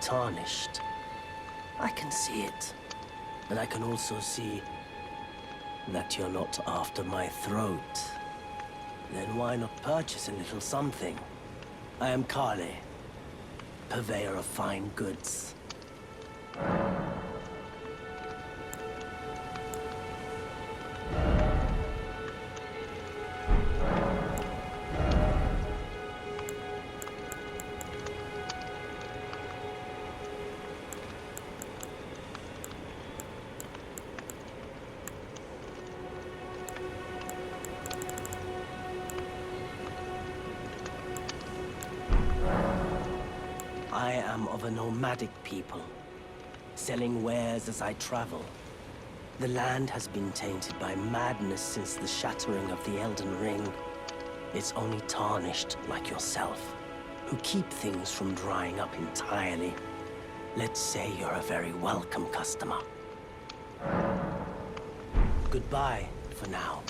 tarnished. I can see it. And I can also see that you're not after my throat. Then why not purchase a little something? I am Kale, purveyor of fine goods. I am of a nomadic people, selling wares as I travel. The land has been tainted by madness since the shattering of the Elden Ring. It's only tarnished like yourself, who keep things from drying up entirely. Let's say you're a very welcome customer. Goodbye for now.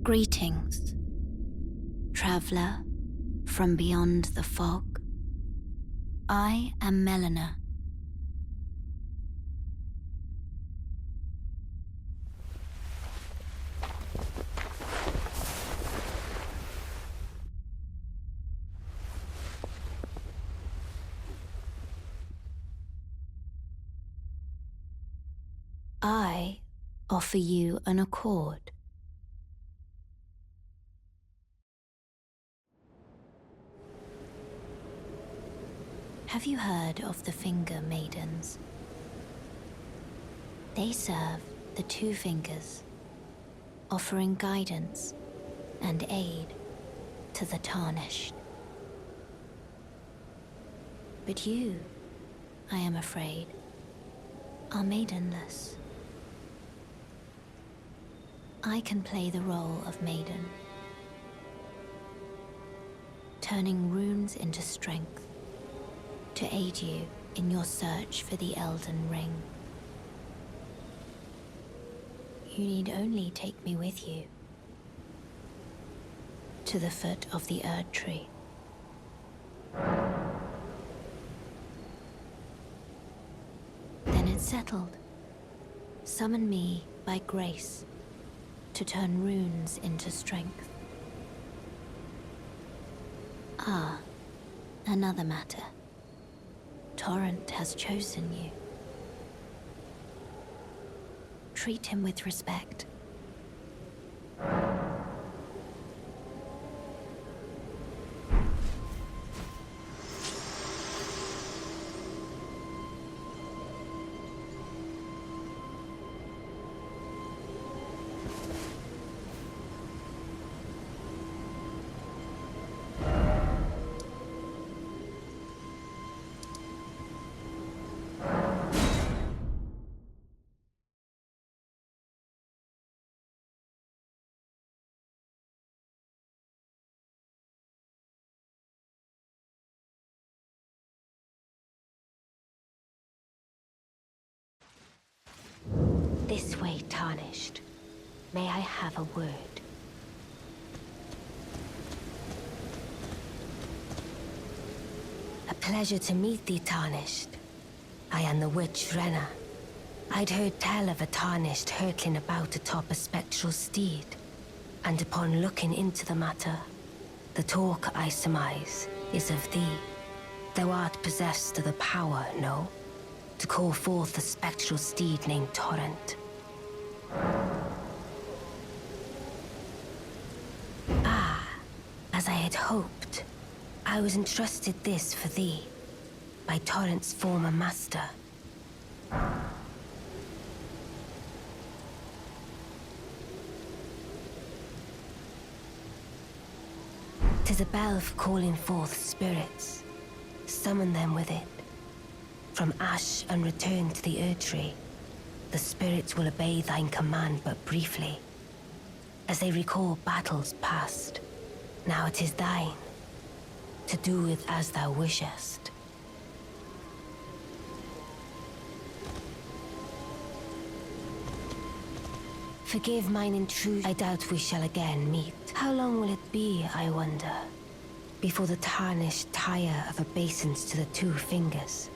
Greetings, traveler from beyond the fog. I am Melina. I offer you an accord. Have you heard of the Finger Maidens? They serve the two fingers, offering guidance and aid to the tarnished. But you, I am afraid, are maidenless. I can play the role of maiden, turning runes into strength to aid you in your search for the Elden Ring. You need only take me with you to the foot of the Erdtree. Then it's settled. Summon me by grace to turn runes into strength. Ah, another matter. Torrent has chosen you. Treat him with respect. This way, Tarnished. May I have a word? A pleasure to meet thee, Tarnished. I am the witch Rena. I'd heard tell of a Tarnished hurtling about atop a spectral steed, and upon looking into the matter, the talk, I surmise, is of thee. Thou art possessed of the power, no? To call forth a spectral steed named Torrent. Ah, as I had hoped, I was entrusted this for thee, by Torrent's former master. 'Tis a bell for calling forth spirits. Summon them with it. From ash and return to the erdtree. The spirits will obey thine command but briefly, as they recall battles past. Now it is thine, to do with as thou wishest. Forgive mine intrusion. I doubt we shall again meet. How long will it be, I wonder, before the Tarnished tire of obeisance to the two fingers?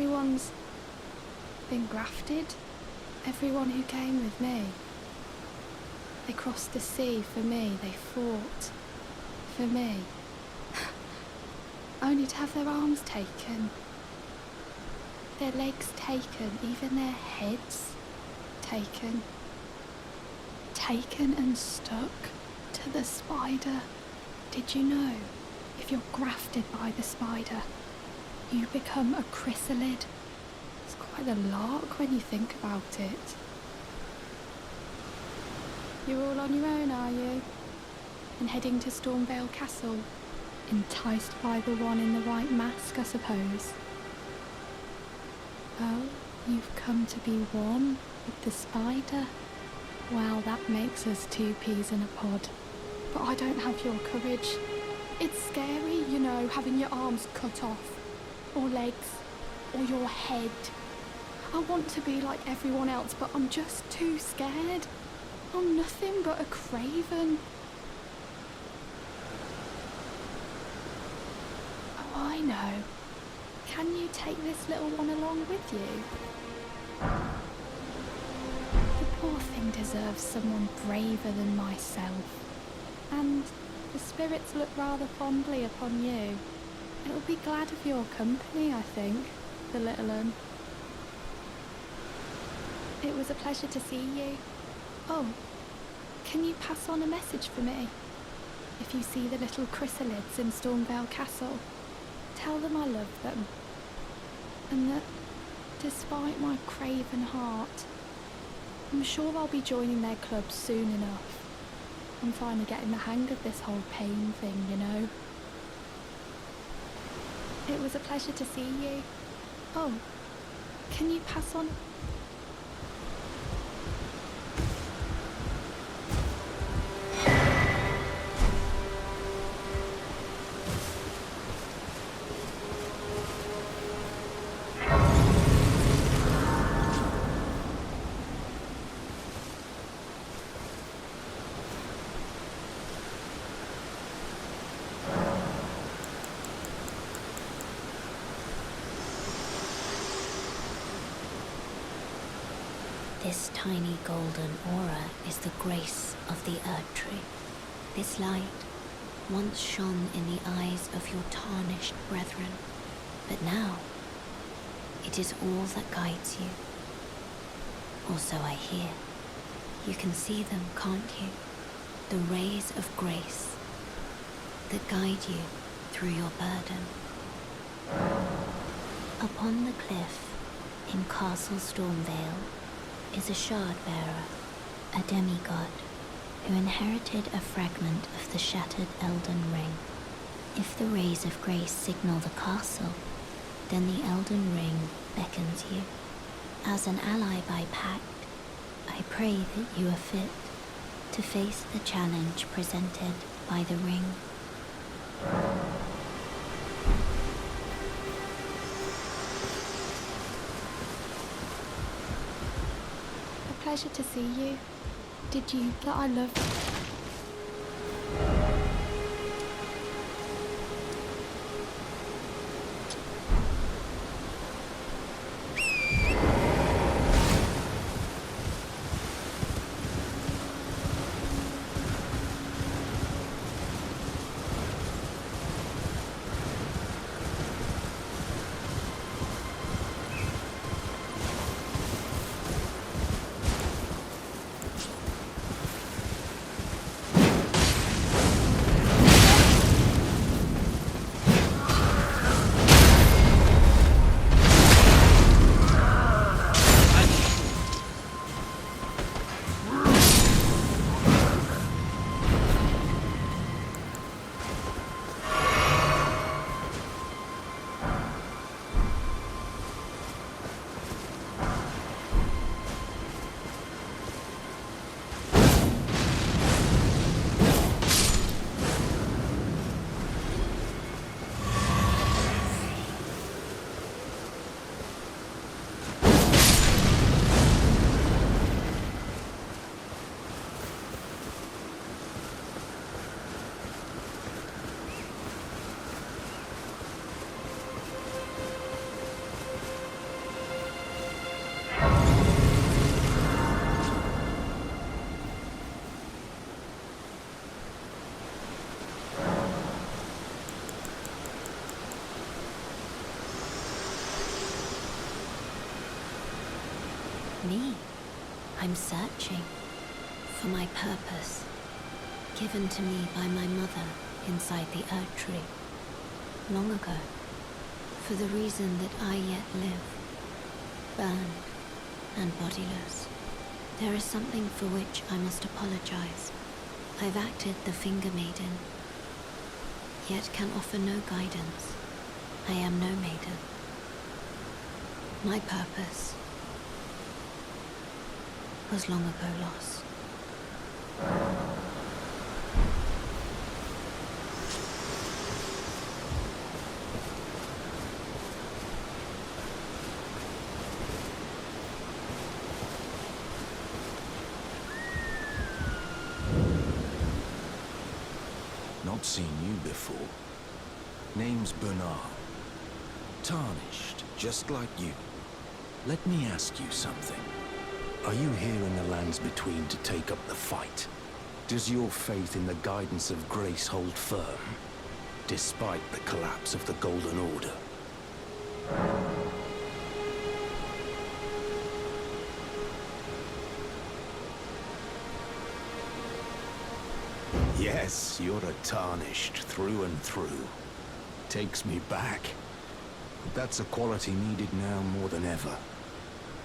everyone's been grafted. Everyone who came with me. They crossed the sea for me. They fought for me. Only to have their arms taken. Their legs taken. Even their heads taken. Taken and stuck to the spider. Did you know? If you're grafted by the spider, you become a chrysalid. It's quite a lark when you think about it. You're all on your own, are you? And heading to Stormvale Castle? Enticed by the one in the white mask, I suppose. Oh, you've come to be one with the spider? Well, that makes us two peas in a pod. But I don't have your courage. It's scary, you know, having your arms cut off. Or legs. Or your head. I want to be like everyone else, but I'm just too scared. I'm nothing but a craven. Oh, I know. Can you take this little one along with you? The poor thing deserves someone braver than myself. And the spirits look rather fondly upon you. It'll be glad of your company, I think, the little un. It was a pleasure to see you. Oh, can you pass on a message for me? If you see the little chrysalids in Stormvale Castle, tell them I love them. And that, despite my craven heart, I'm sure I'll be joining their club soon enough. I'm finally getting the hang of this whole pain thing, you know. It was a pleasure to see you. Oh, can you pass on... This tiny golden aura is the grace of the erdtree. This light once shone in the eyes of your tarnished brethren, but now it is all that guides you. Or so I hear. You can see them, can't you? The rays of grace that guide you through your burden. Upon the cliff in Castle Stormvale is a shard-bearer, a demigod, who inherited a fragment of the shattered elden ring. If the rays of grace signal the castle, then the elden ring beckons you. As an ally by pact, I pray that you are fit to face the challenge presented by the ring. Pleasure to see you. Did you that I love? Me? I'm searching for my purpose, given to me by my mother inside the erdtree, long ago, for the reason that I yet live, burned and bodiless. There is something for which I must apologize. I've acted the finger maiden, yet can offer no guidance. I am no maiden. My purpose was long ago lost. Not seen you before. Name's Bernard. Tarnished, just like you. Let me ask you something. Are you here in the lands between to take up the fight? Does your faith in the guidance of grace hold firm, despite the collapse of the Golden Order? Yes, you're a Tarnished through and through. Takes me back. But that's a quality needed now more than ever.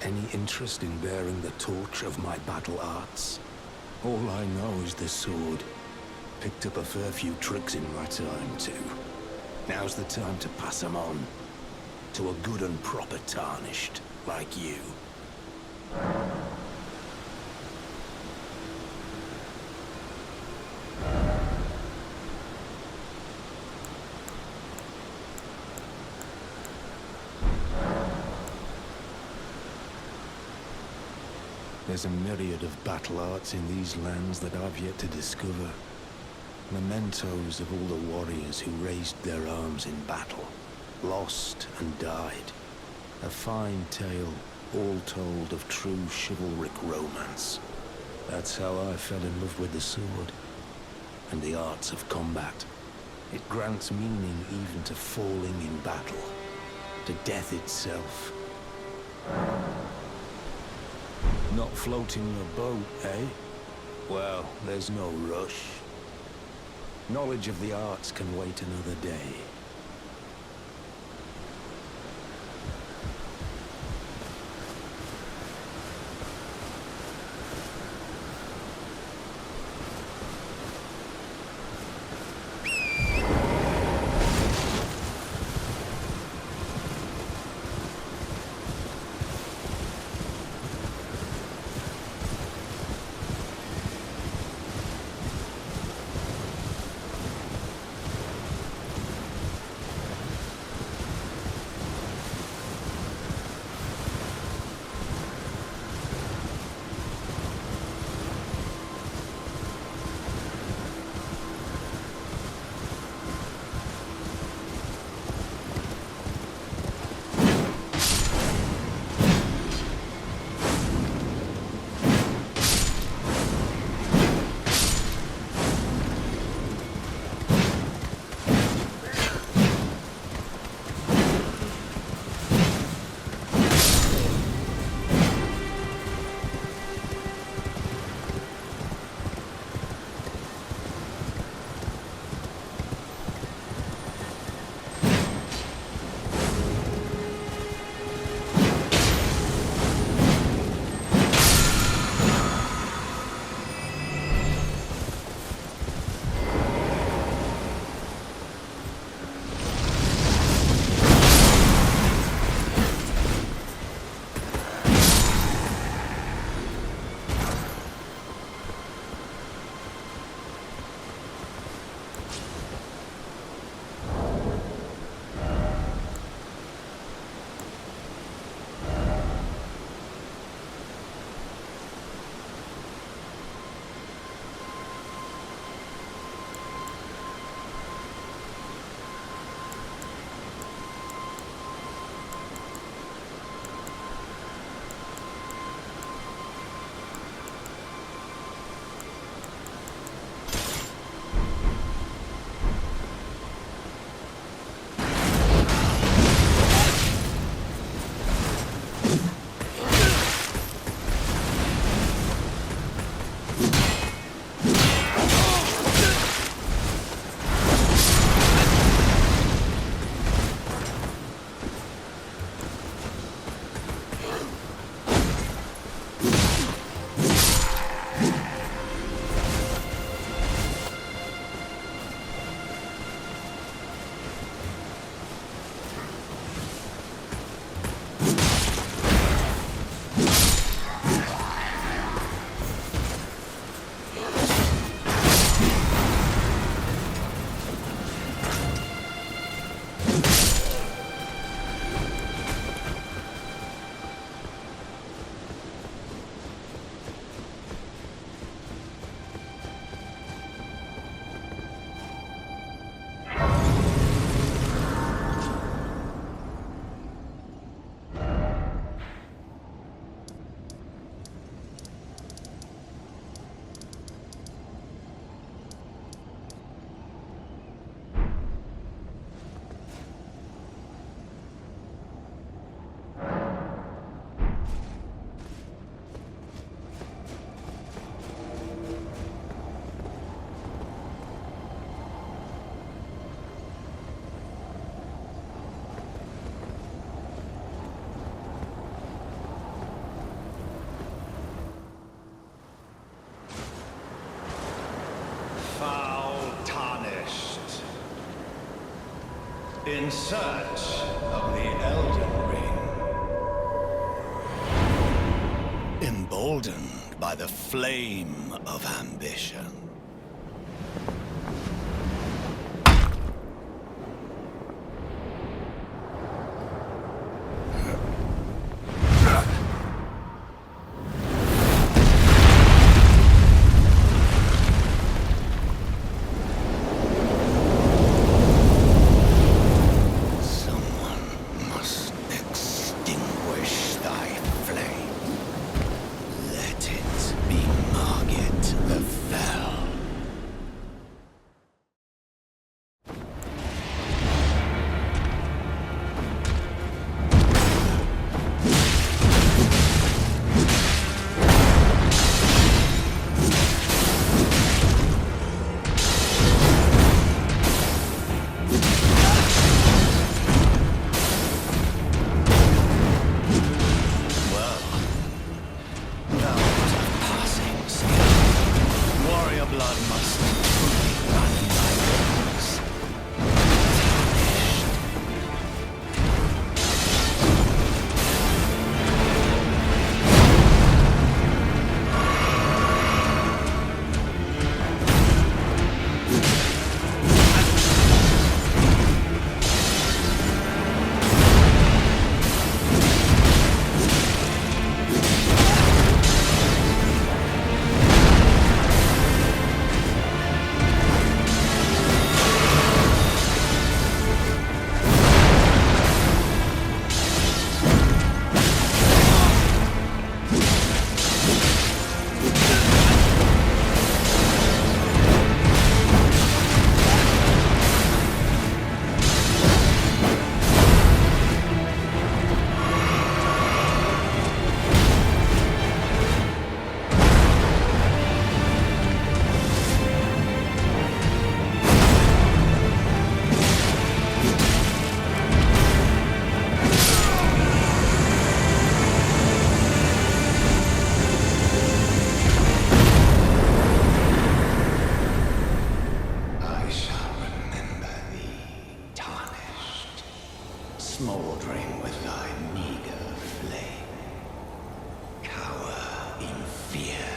Any interest in bearing the torch of my battle arts? All I know is the sword. Picked up a fair few tricks in my time, too. Now's the time to pass them on. To a good and proper Tarnished, like you. There's a myriad of battle arts in these lands that I've yet to discover. Mementos of all the warriors who raised their arms in battle, lost and died. A fine tale, all told of true chivalric romance. That's how I fell in love with the sword and the arts of combat. It grants meaning even to falling in battle, to death itself. Not floating a boat, eh? Well, there's no rush. Knowledge of the arts can wait another day. In search of the Elden Ring. Emboldened by the flame of ambition. Smouldering with thy meager flame, cower in fear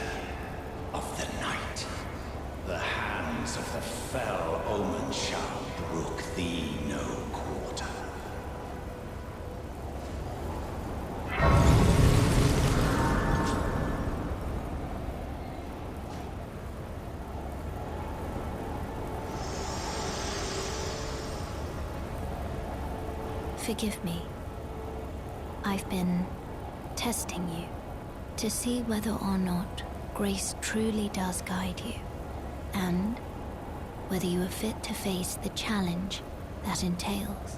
of the night. The hands of the fell omen shall brook thee no quarter. Forgive me. I've been testing you to see whether or not grace truly does guide you, and whether you are fit to face the challenge that entails.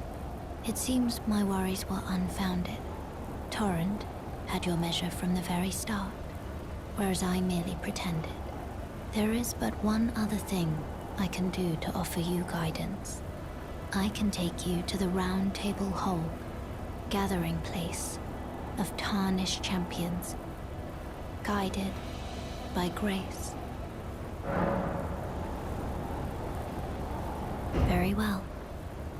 It seems my worries were unfounded. Torrent had your measure from the very start, whereas I merely pretended. There is but one other thing I can do to offer you guidance. I can take you to the Round Table Hall, gathering place of tarnished champions, guided by grace. Very well.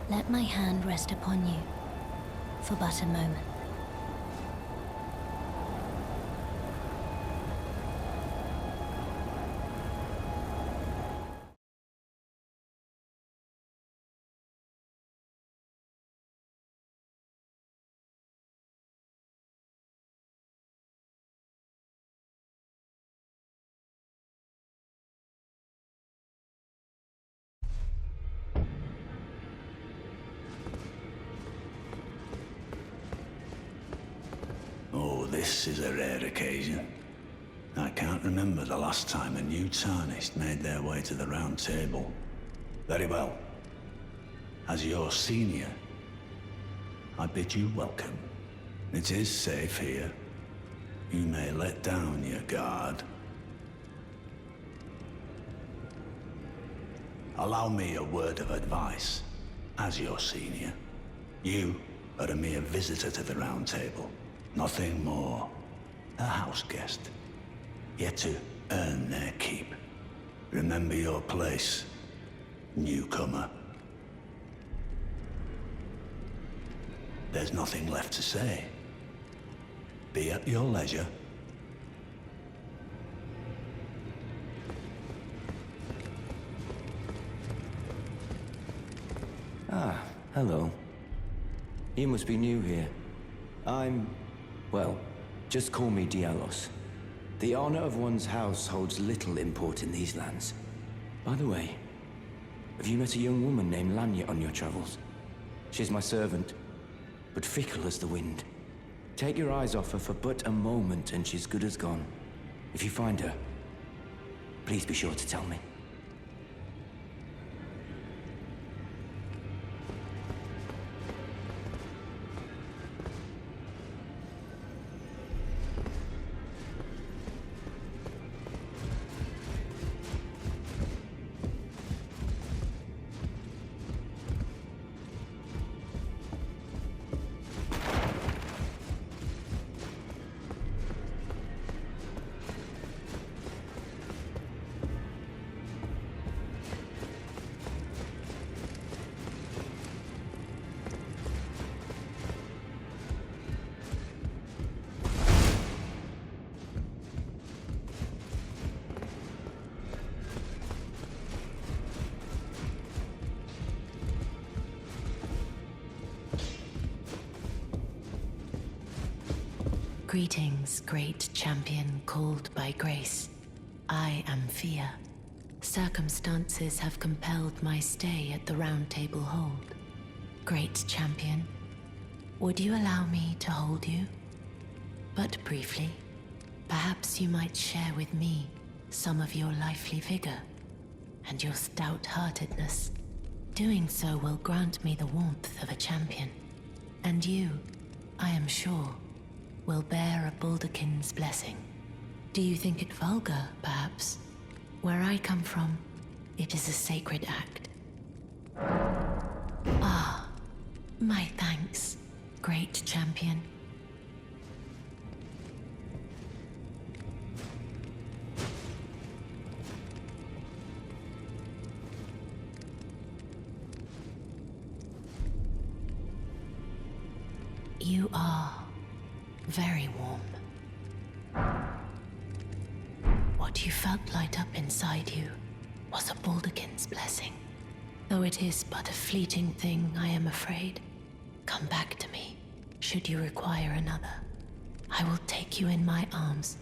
Let my hand rest upon you for but a moment. This is a rare occasion. I can't remember the last time a new Tarnished made their way to the Round Table. Very well. As your senior, I bid you welcome. It is safe here. You may let down your guard. Allow me a word of advice. As your senior, you are a mere visitor to the Round Table. Nothing more. A house guest. Yet to earn their keep. Remember your place, newcomer. there's nothing left to say. Be at your leisure. Ah, hello. You must be new here. Well, just call me Dialos. The honor of one's house holds little import in these lands. By the way, have you met a young woman named Lanya on your travels? She's my servant, but fickle as the wind. Take your eyes off her for but a moment and she's good as gone. If you find her, please be sure to tell me. Greetings, great champion called by grace. I am Fia. Circumstances have compelled my stay at the Round Table Hold. Great champion, would you allow me to hold you? But briefly, perhaps you might share with me some of your lively vigor and your stout-heartedness. Doing so will grant me the warmth of a champion. And you, I am sure, will bear a Baldakin's blessing. Do you think it vulgar, perhaps? Where I come from, it is a sacred act. Ah, my thanks, great champion. You are very warm. What you felt light up inside you was a Baldakin's blessing. Though it is but a fleeting thing, I am afraid. Come back to me, should you require another. I will take you in my arms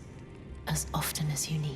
as often as you need.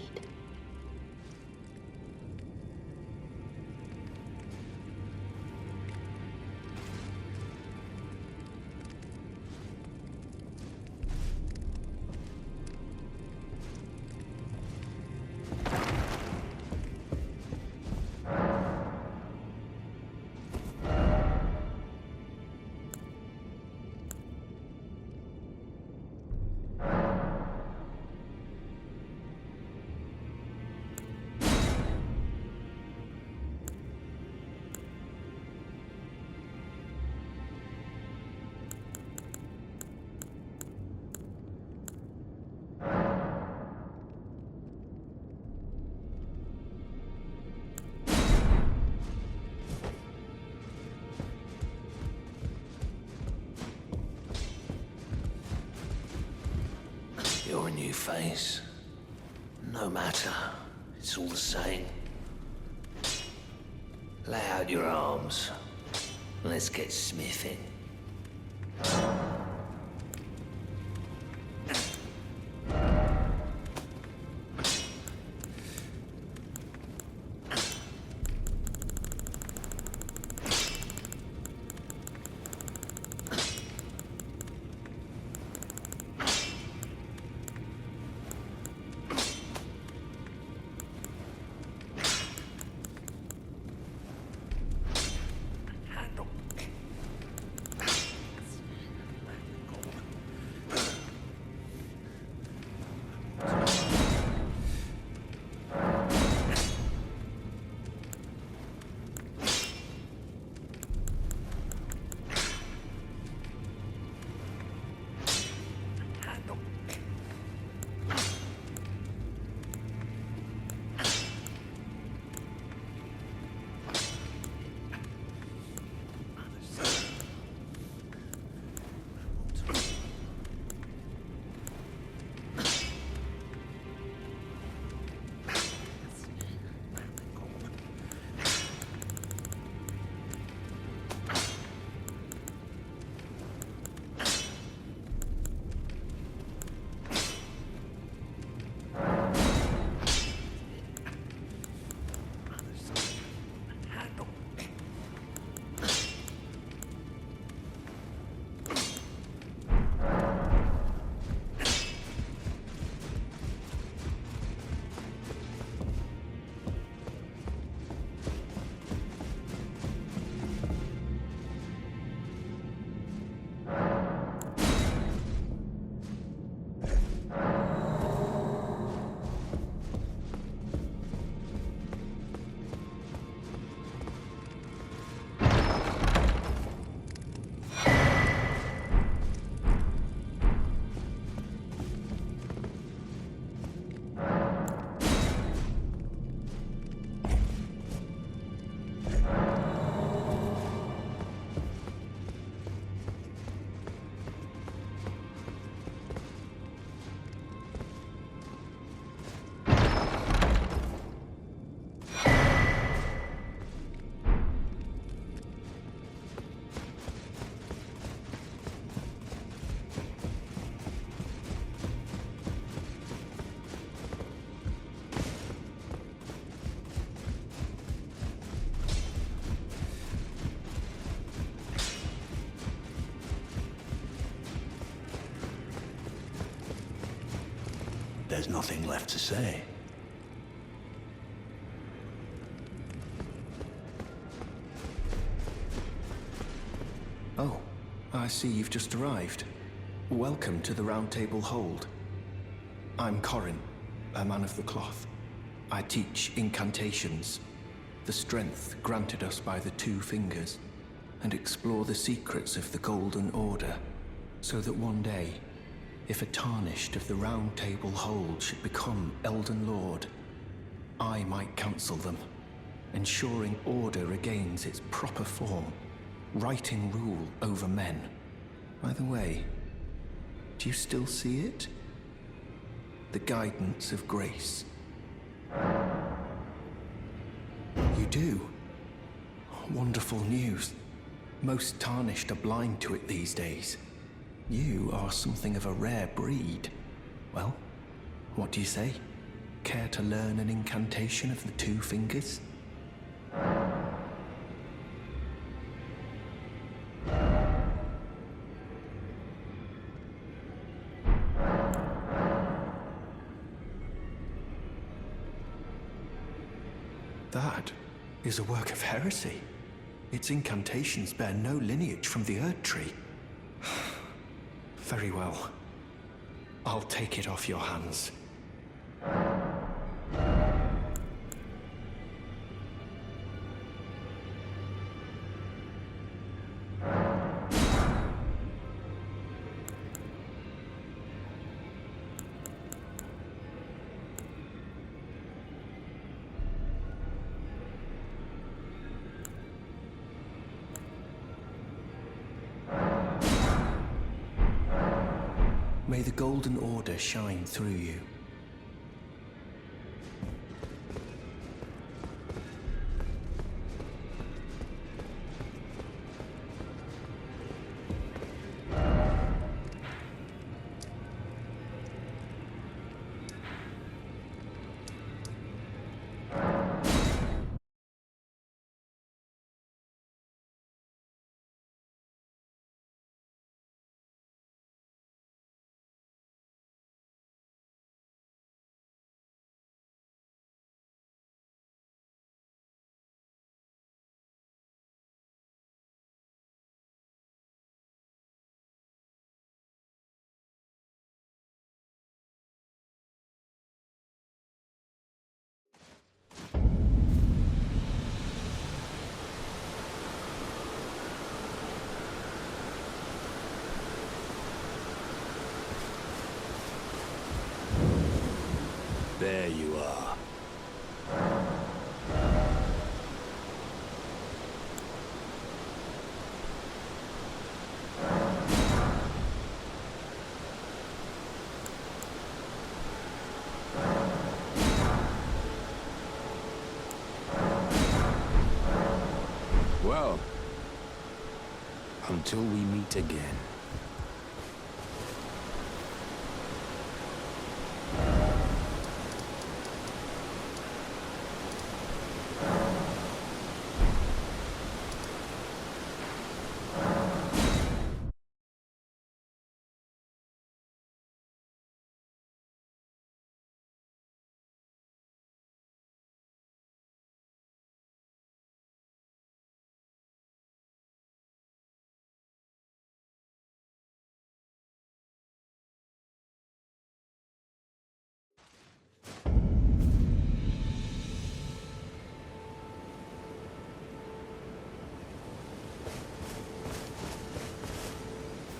You're a new face. No matter, it's all the same. Lay out your arms. Let's get smithing. there's nothing left to say. Oh, I see you've just arrived. Welcome to the Round Table Hold. I'm Corin, a man of the cloth. I teach incantations, the strength granted us by the Two Fingers, and explore the secrets of the Golden Order, so that one day, if a Tarnished of the Round Table Hold should become Elden Lord, I might counsel them, ensuring order regains its proper form, righting rule over men. By the way, do you still see it? The guidance of grace. You do? Wonderful news. Most Tarnished are blind to it these days. You are something of a rare breed. Well, what do you say? Care to learn an incantation of the Two Fingers? That is a work of heresy. Its incantations bear no lineage from the erdtree. Very well. I'll take it off your hands. May the Golden Order shine through you. There you are. Well, until we meet again.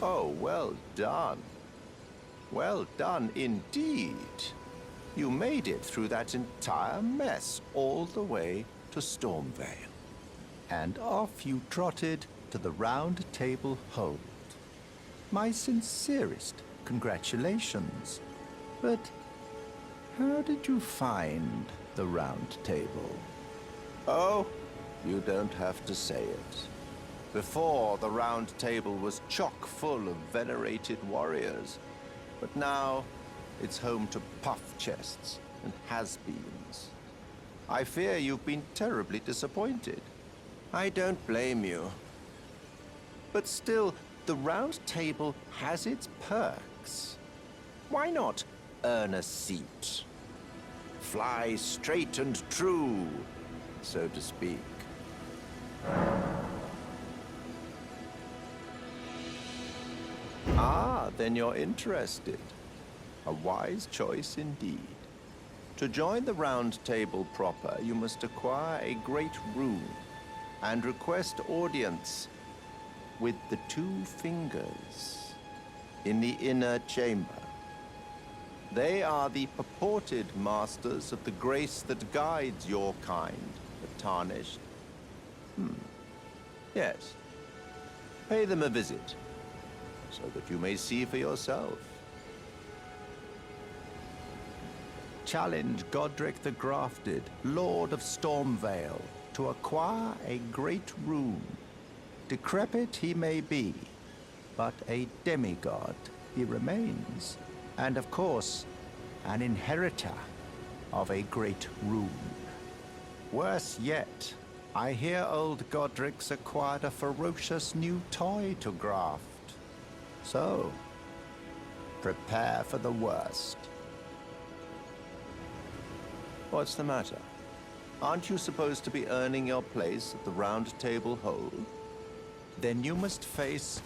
Oh, well done. Well done indeed. You made it through that entire mess all the way to Stormvale. And off you trotted to the Round Table Hold. My sincerest congratulations. But how did you find the Round Table? Oh, you don't have to say it. Before, the Round Table was chock full of venerated warriors, but now it's home to puff chests and has-beens. I fear you've been terribly disappointed. I don't blame you. But still, the Round Table has its perks. Why not earn a seat. Fly straight and true, so to speak. Ah, then you're interested. A wise choice indeed. To join the Round Table proper, you must acquire a great rune and request audience with the 2 fingers in the inner chamber. They are the purported masters of the grace that guides your kind, the Tarnished. Yes. Pay them a visit, so that you may see for yourself. Challenge Godric the Grafted, Lord of Stormvale, to acquire a great rune. Decrepit he may be, but a demigod he remains. And of course, an inheritor of a great rune. Worse yet, I hear old Godric's acquired a ferocious new toy to graft. So, prepare for the worst. What's the matter? Aren't you supposed to be earning your place at the Round Table Hold? Then you must face